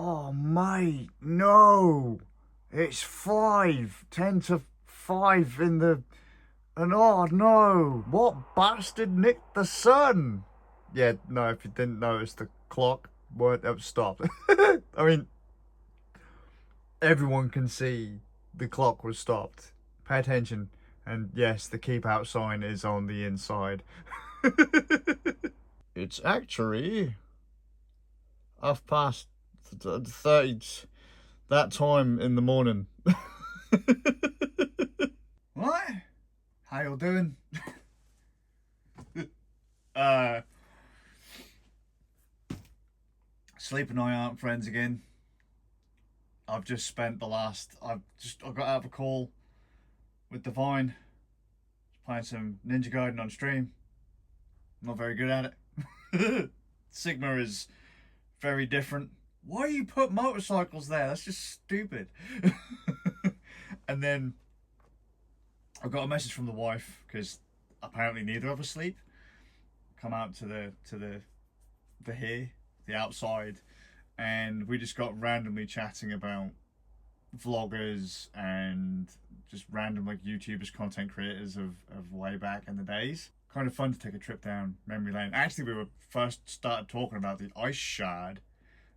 Oh, mate, no. It's 10 to 5 in the... And oh, no. What bastard nicked the sun? Yeah, no, if you didn't notice, the clock weren't stopped. I mean, everyone can see the clock was stopped. Pay attention. And yes, the keep out sign is on the inside. It's actually 30 that time in the morning. What? How you doing? Sleep and I aren't friends again. I've just spent the last... I got out of a call with Divine. Playing some Ninja Gaiden on stream. Not very good at it. Sigma is very different. Why you put motorcycles there? That's just stupid. And then I got a message from the wife, because apparently neither of us sleep. Come out to the outside, and we just got randomly chatting about vloggers and just random like YouTubers, content creators of way back in the days. Kind of fun to take a trip down memory lane. Actually, we were first started talking about the ice shard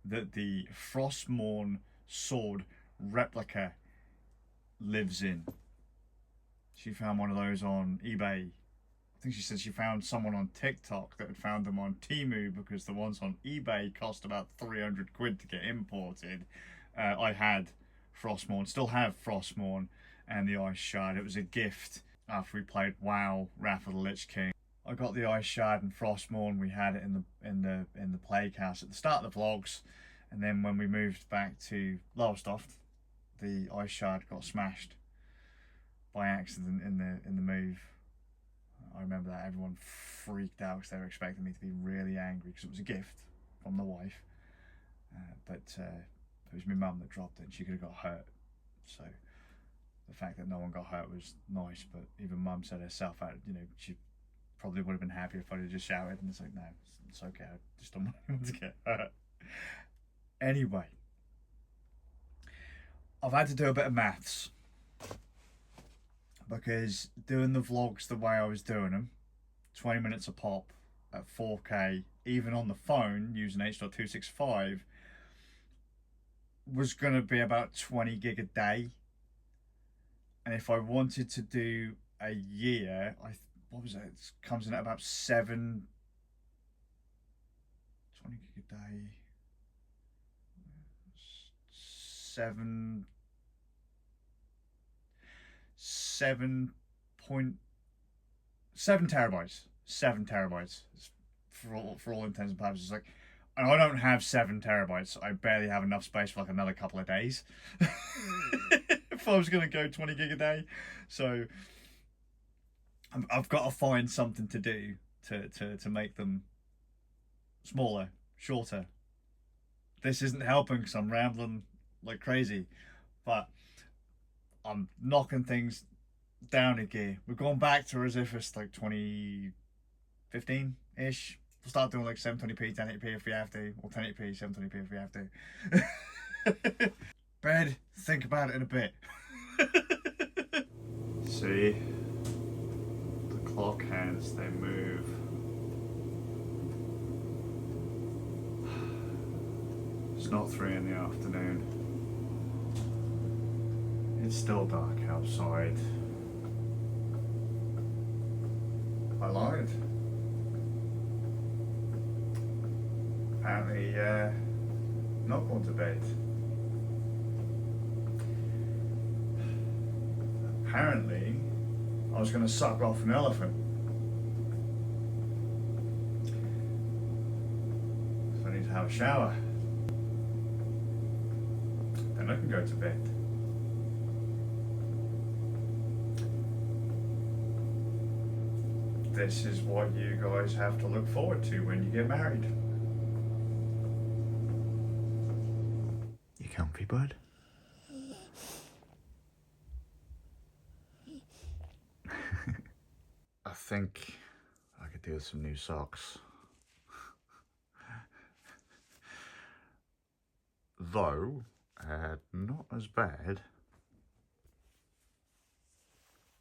that the Frostmourne sword replica lives in. She found one of those on eBay. I think she said she found someone on TikTok that had found them on Temu, because the ones on eBay cost about 300 quid to get imported. I had Frostmourne, still have Frostmourne and the ice shard. It was a gift after we played WoW Wrath of the Lich King. I got the ice shard and Frostmourne. We had it in the plague house at the start of the vlogs, and then when we moved back to Lowestoft, the ice shard got smashed by accident in the move. I remember that everyone freaked out because they were expecting me to be really angry because it was a gift from the wife, but it was my mum that dropped it and she could have got hurt. So the fact that no one got hurt was nice, but even mum said herself, you know, she probably would have been happy if I'd have just shouted, and it's like, no, it's okay, I just don't want anyone to get hurt. Anyway, I've had to do a bit of maths, because doing the vlogs the way I was doing them, 20 minutes a pop at 4K, even on the phone using H.265, was going to be about 20 gig a day. And if I wanted to do a year, what was it? It comes in at about 20 gig a day. 7 terabytes. 7 terabytes for all intents and purposes. Like, and I don't have 7 terabytes. I barely have enough space for like another couple of days. If I was going to go 20 gig a day. So I've got to find something to do to make them smaller, shorter. This isn't helping because I'm rambling like crazy, but I'm knocking things down a gear. We're going back to as if it's like 2015-ish. We'll start doing like 720p, 1080p if we have to, or 1080p, 720p if we have to. Bed, think about it in a bit. See, the clock hands, they move. It's not 3 in the afternoon. It's still dark outside. I lied. Apparently, not going to bed. Apparently, I was going to suck off an elephant. So I need to have a shower. Then I can go to bed. This is what you guys have to look forward to when you get married. You comfy, bud? I think I could do with some new socks. Although, not as bad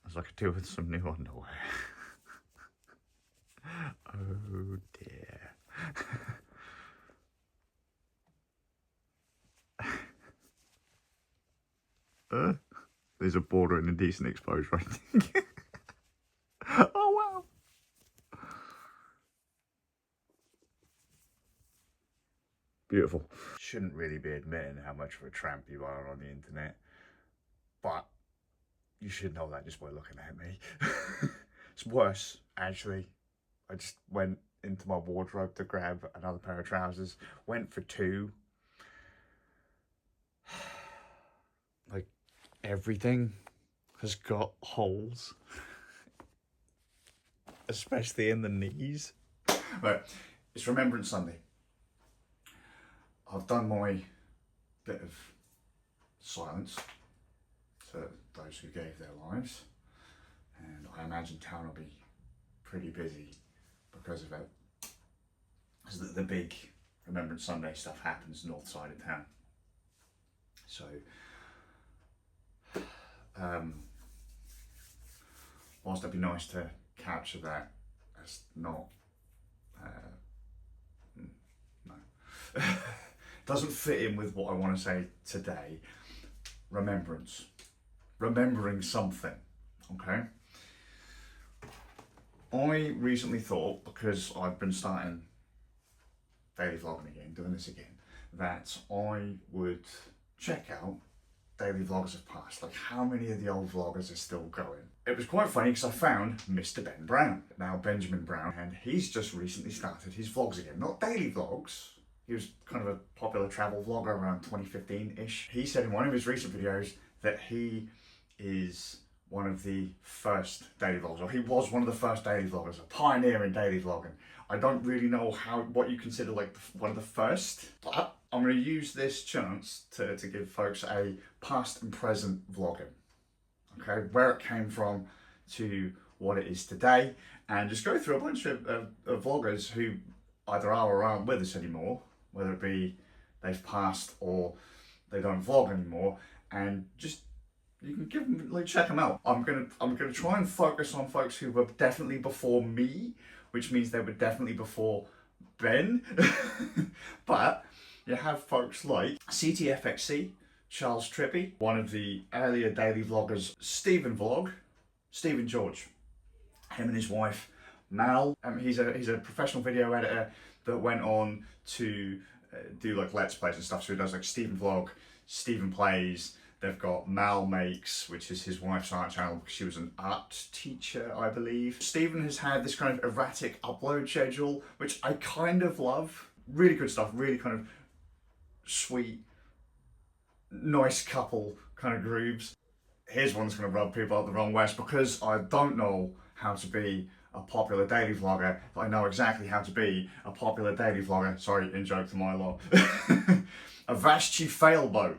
as I could do with some new underwear. Oh dear. There's a border and a decent exposure, I think. Oh wow. Beautiful. Shouldn't really be admitting how much of a tramp you are on the internet, but you should know that just by looking at me. It's worse, actually. I just went into my wardrobe to grab another pair of trousers, went for two. Like, everything has got holes, especially in the knees. But it's Remembrance Sunday. I've done my bit of silence to those who gave their lives, and I imagine town will be pretty busy because of it. Because the big Remembrance Sunday stuff happens north side of town. So, whilst it'd be nice to capture that, it's not, no. Doesn't fit in with what I want to say today. Remembrance. Remembering something, okay? I recently thought, because I've been starting daily vlogging again, doing this again, that I would check out daily vlogs of past, like how many of the old vloggers are still going. It was quite funny because I found Mr. Ben Brown, now Benjamin Brown, and he's just recently started his vlogs again. Not daily vlogs. He was kind of a popular travel vlogger around 2015-ish. He said in one of his recent videos that he is one of the first daily vloggers, or he was one of the first daily vloggers, a pioneer in daily vlogging. I don't really know what you consider like one of the first, but I'm going to use this chance to give folks a past and present vlogging. Okay, where it came from to what it is today, and just go through a bunch of vloggers who either are or aren't with us anymore, whether it be they've passed or they don't vlog anymore, and just you can give them, like, check them out. I'm gonna try and focus on folks who were definitely before me, which means they were definitely before Ben. But you have folks like CTFXC, Charles Trippy, one of the earlier daily vloggers, StephenVlog, Stephen George, him and his wife Mal. He's a professional video editor that went on to do like Let's Plays and stuff. So he does like StephenVlog, Stephen Plays. They've got Mal Makes, which is his wife's art channel because she was an art teacher, I believe. Stephen has had this kind of erratic upload schedule, which I kind of love. Really good stuff, really kind of sweet, nice couple kind of grooves. Here's one that's going to rub people up the wrong way. Because I don't know how to be a popular daily vlogger, but I know exactly how to be a popular daily vlogger. Sorry, in joke to my lot. AvastYeFailBoat.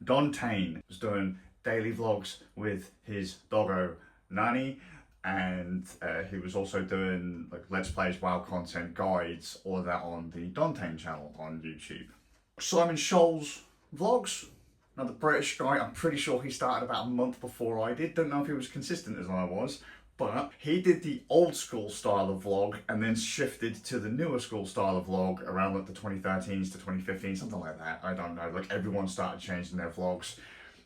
Don Tane was doing daily vlogs with his doggo Nani, and he was also doing like Let's Plays, WoW content, guides, all of that on the Don Tane channel on YouTube. Simon Scholes vlogs, another British guy. I'm pretty sure he started about a month before I did. Don't know if he was consistent as I was, but he did the old school style of vlog and then shifted to the newer school style of vlog around like the 2013s to 2015, something like that. I don't know, like everyone started changing their vlogs.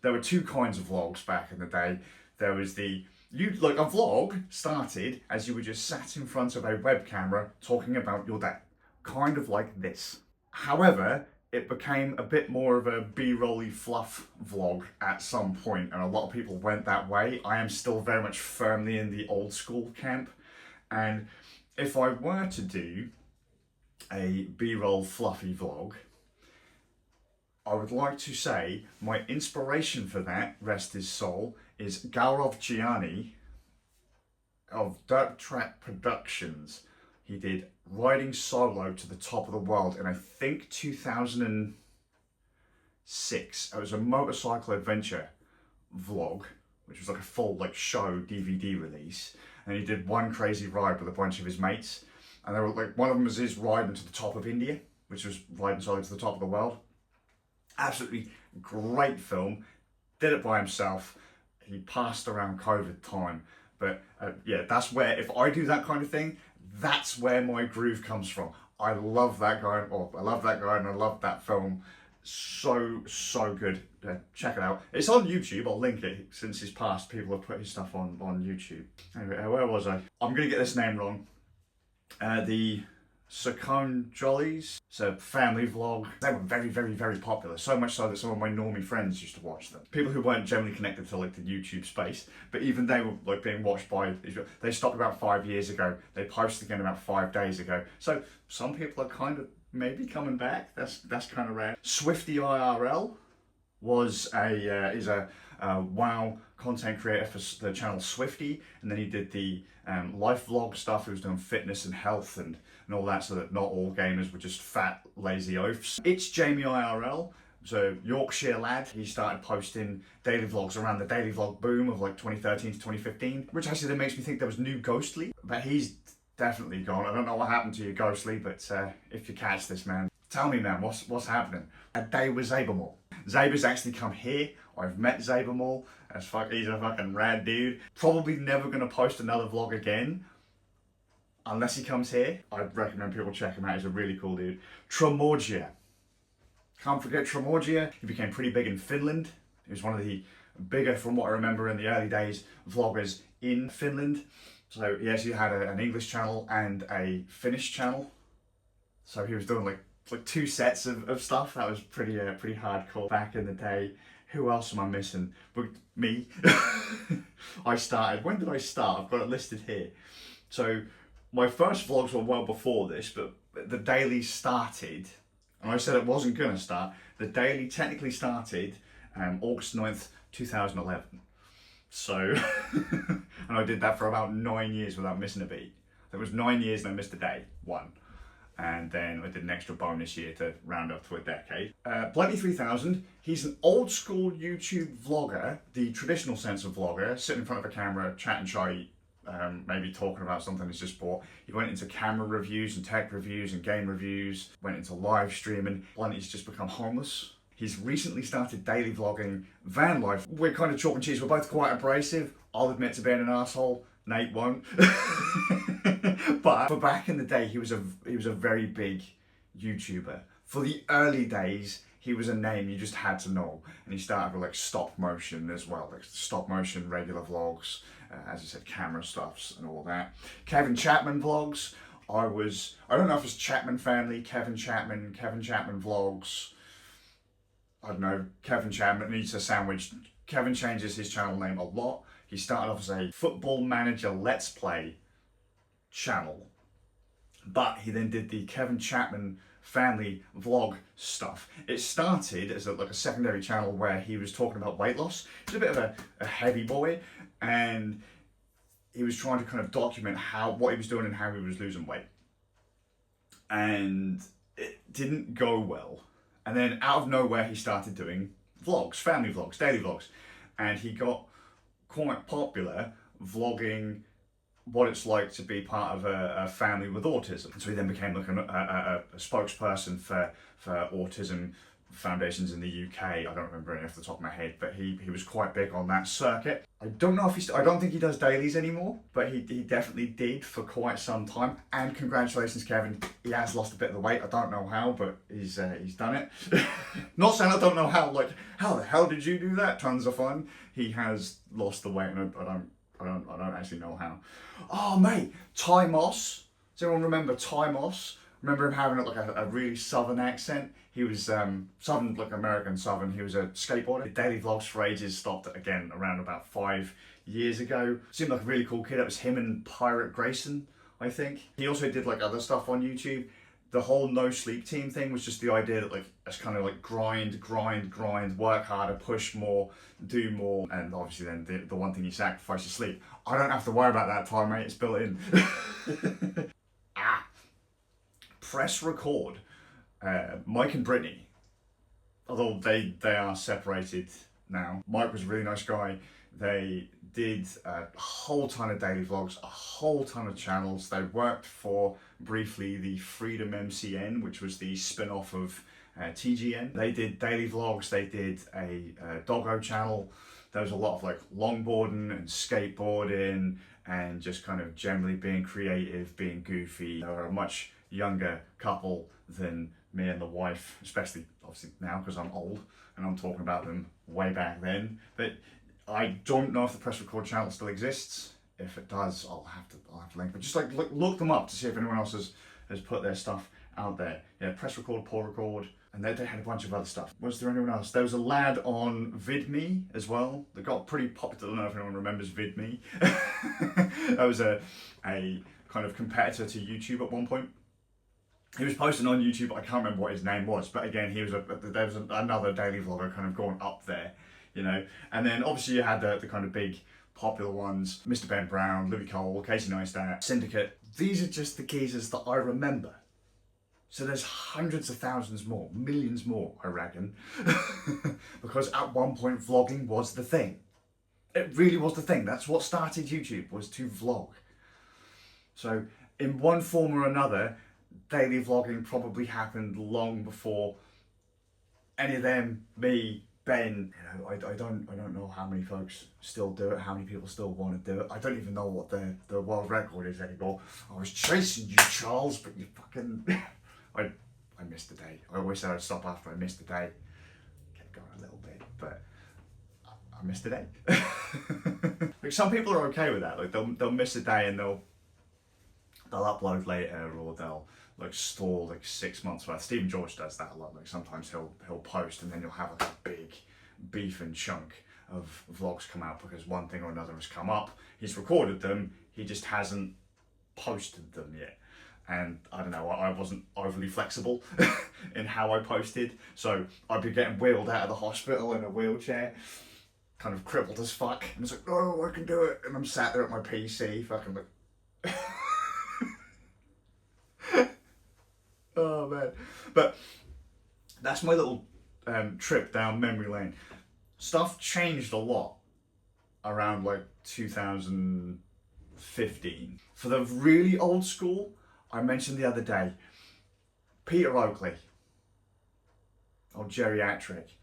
There were two kinds of vlogs back in the day. There was like a vlog started as you were just sat in front of a web camera talking about your day, kind of like this. However, it became a bit more of a B-rolly fluff vlog at some point, and a lot of people went that way. I am still very much firmly in the old school camp, and if I were to do a B-roll fluffy vlog, I would like to say my inspiration for that, rest his soul, is Gaurav Gianni of Dirt Track Productions. He did Riding Solo to the Top of the World in I think 2006. It was a motorcycle adventure vlog, which was like a full like show DVD release. And he did one crazy ride with a bunch of his mates. And they were like, one of them was his riding to the top of India, which was riding solo to the top of the world. Absolutely great film. Did it by himself. He passed around COVID time. But yeah, that's where, if I do that kind of thing, that's where my groove comes from. I love that guy, or I love that guy, and I love that film. So good. Check it out. It's on YouTube. I'll link it. Since he's passed, people have put his stuff on YouTube. Anyway, where was I? I'm gonna get this name wrong. The SACCONEJOLYs. It's a family vlog. They were very popular. So much so that some of my normie friends used to watch them. People who weren't generally connected to like the YouTube space, but even they were like being watched by. They stopped about 5 years ago. They posted again about 5 days ago. So some people are kind of maybe coming back. That's kind of rare. SwiftyIRL is a WoW content creator for the channel Swifty, and then he did the life vlog stuff. He was doing fitness and health and all that, so that not all gamers were just fat, lazy oafs. ItsJamieIRL, so Yorkshire lad. He started posting daily vlogs around the daily vlog boom of like 2013 to 2015, which actually then makes me think there was new Ghostly, but he's definitely gone. I don't know what happened to you, Ghostly, but if you catch this, man, tell me, man, what's happening? ADayWithZabermoul. Zaber's actually come here. I've met Zabermoul. He's a fucking rad dude. Probably never gonna post another vlog again, unless he comes here. I'd recommend people check him out. He's a really cool dude. Tremorgier. Can't forget Tremorgier. He became pretty big in Finland. He was one of the bigger, from what I remember in the early days, vloggers in Finland. So he actually had an English channel and a Finnish channel. So he was doing like 2 sets of stuff. That was pretty hardcore back in the day. Who else am I missing? But me. I started. When did I start? I've got it listed here. So my first vlogs were well before this, but the daily started, and I said it wasn't gonna start. The daily technically started August 9th, 2011. So, and I did that for about 9 years without missing a beat. There was 9 years and I missed a day, 1. And then I did an extra bonus year to round up to a decade. Bloody3000, he's an old school YouTube vlogger, the traditional sense of vlogger, sitting in front of a camera, chatting shy, maybe talking about something he's just bought. He went into camera reviews and tech reviews and game reviews, went into live streaming. Blunty's just become homeless. He's recently started daily vlogging van life. We're kind of chalk and cheese. We're both quite abrasive. I'll admit to being an asshole. Nate won't. But for back in the day, he was a very big YouTuber. For the early days, he was a name you just had to know. And he started with like stop motion as well, like stop motion regular vlogs, as I said, camera stuffs and all that. Chapman vlogs. I don't know if it's Chapman family, Kevin Chapman vlogs. I don't know, Kevin Chapman needs a sandwich. Kevin changes his channel name a lot. He started off as a Football Manager Let's Play channel, but he then did the Kevin Chapman family vlog stuff. It started as like a secondary channel where he was talking about weight loss. He's a bit of a heavy boy, and he was trying to kind of document what he was doing and how he was losing weight. And it didn't go well. And then out of nowhere, he started doing vlogs, family vlogs, daily vlogs. And he got quite popular vlogging what it's like to be part of a family with autism. So he then became like a spokesperson for autism foundations in the UK. I don't remember any off the top of my head, but he was quite big on that circuit. I don't know if I don't think he does dailies anymore, but he definitely did for quite some time. And congratulations, Kevin. He has lost a bit of the weight. I don't know how, but he's done it. Not saying I don't know how. Like, how the hell did you do that? Tons of fun. He has lost the weight, and I don't actually know how. Oh mate, Ty Moss. Does everyone remember Ty Moss? Remember him having like a really southern accent? He was southern, like American southern. He was a skateboarder. Daily vlogs for ages, stopped again around about 5 years ago. Seemed like a really cool kid. It was him and Pirate Grayson, I think. He also did like other stuff on YouTube. The whole no sleep team thing was just the idea that like it's kind of like grind, work harder, push more, do more, and obviously then the one thing you sacrifice is sleep. I don't have to worry about that time, mate. It's built in. Press record. Mike and Brittany, although they are separated now. Mike was a really nice guy. They did a whole ton of daily vlogs, a whole ton of channels. They worked for briefly the Freedom MCN, which was the spin-off of TGN. They did daily vlogs, they did a doggo channel. There was a lot of like longboarding and skateboarding and just kind of generally being creative, being goofy. They were a much younger couple than me and the wife, especially obviously now because I'm old and I'm talking about them way back then. But I don't know if the press record channel still exists. If it does, I'll have to link. But just like look them up to see if anyone else has put their stuff out there. Yeah, press record, pull record, and they had a bunch of other stuff. Was there anyone else? There was a lad on VidMe as well that got pretty popular. I don't know if anyone remembers VidMe. That was a kind of competitor to YouTube at one point. He was posting on YouTube. I can't remember what his name was, but again, he was there was another daily vlogger kind of going up there, you know. And then obviously you had the kind of big popular ones: Mr. Ben Brown, Louis Cole, Casey Neistat, Syndicate. These are just the geezers that I remember. So there's hundreds of thousands more, millions more, I reckon. Because at one point vlogging was the thing. It really was the thing. That's what started YouTube, was to vlog. So in one form or another, daily vlogging probably happened long before any of them, me, Ben. You know, I don't know how many folks still do it, how many people still want to do it. I don't even know what the world record is anymore. I was chasing you, Charles, but you fucking... I missed the day. I always said I'd stop after I missed the day. Kept going a little bit, but I missed the day. Like, some people are okay with that. Like they'll miss a day and they'll upload later, or they'll like store like 6 months worth. Stephen George does that a lot. Like sometimes he'll post and then you'll have like a big beefing chunk of vlogs come out because one thing or another has come up. He's recorded them, he just hasn't posted them yet. And I don't know, I wasn't overly flexible in how I posted. So I'd be getting wheeled out of the hospital in a wheelchair, kind of crippled as fuck. And it's like, oh, I can do it. And I'm sat there at my PC, fucking like... Oh man. But that's my little trip down memory lane. Stuff changed a lot around like 2015. For the really old school, I mentioned the other day, Peter Oakley, or Geriatric.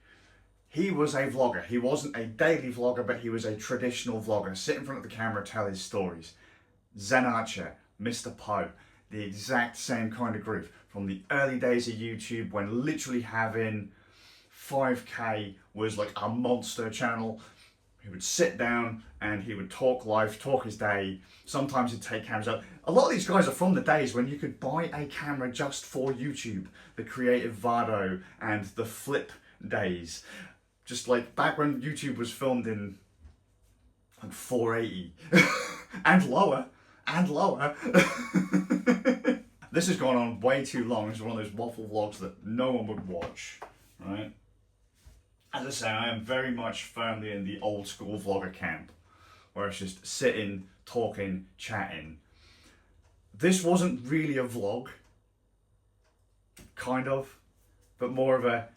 He was a vlogger. He wasn't a daily vlogger, but he was a traditional vlogger. Sit in front of the camera, tell his stories. Zen Archer, Mr. Poe, the exact same kind of group. From the early days of YouTube, when literally having 5K was like a monster channel. He would sit down and he would talk live, talk his day. Sometimes he'd take cameras out. A lot of these guys are from the days when you could buy a camera just for YouTube. The Creative Vado and the Flip days. Just like back when YouTube was filmed in like 480 and lower, and lower. This has gone on way too long. It's one of those waffle vlogs that no one would watch, right? As I say, I am very much firmly in the old school vlogger camp, where it's just sitting, talking, chatting. This wasn't really a vlog, kind of, but more of a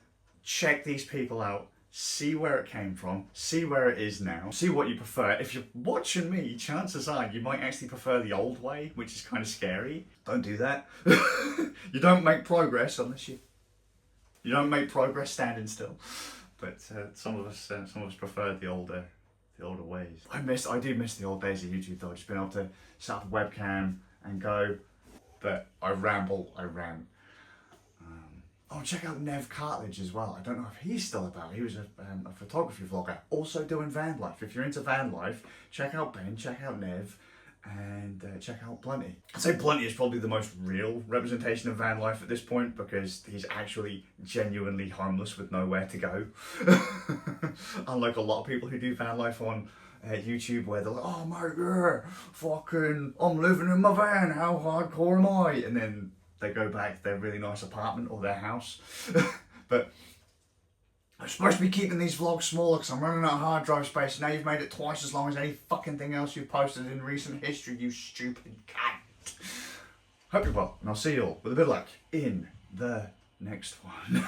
check these people out, see where it came from, see where it is now, see what you prefer. If you're watching me, chances are you might actually prefer the old way, which is kind of scary. Don't do that. You don't make progress unless you don't make progress standing still. But some of us prefer the older ways. I do miss the old days of YouTube though. Just being able to set up a webcam and go. But I ramble, I rant. Oh, check out Nev Cartledge as well. I don't know if he's still about. He was a photography vlogger, also doing van life. If you're into van life, check out Ben, check out Nev, and check out Blunty. I'd say Blunty is probably the most real representation of van life at this point, because he's actually genuinely homeless with nowhere to go. Unlike a lot of people who do van life on YouTube, where they're like, oh my god, fucking, I'm living in my van, how hardcore am I? And then they go back to their really nice apartment or their house. But I'm supposed to be keeping these vlogs smaller because I'm running out of hard drive space. Now you've made it twice as long as any fucking thing else you've posted in recent history, you stupid cunt. Hope you're well, and I'll see you all with a bit of luck in the next one.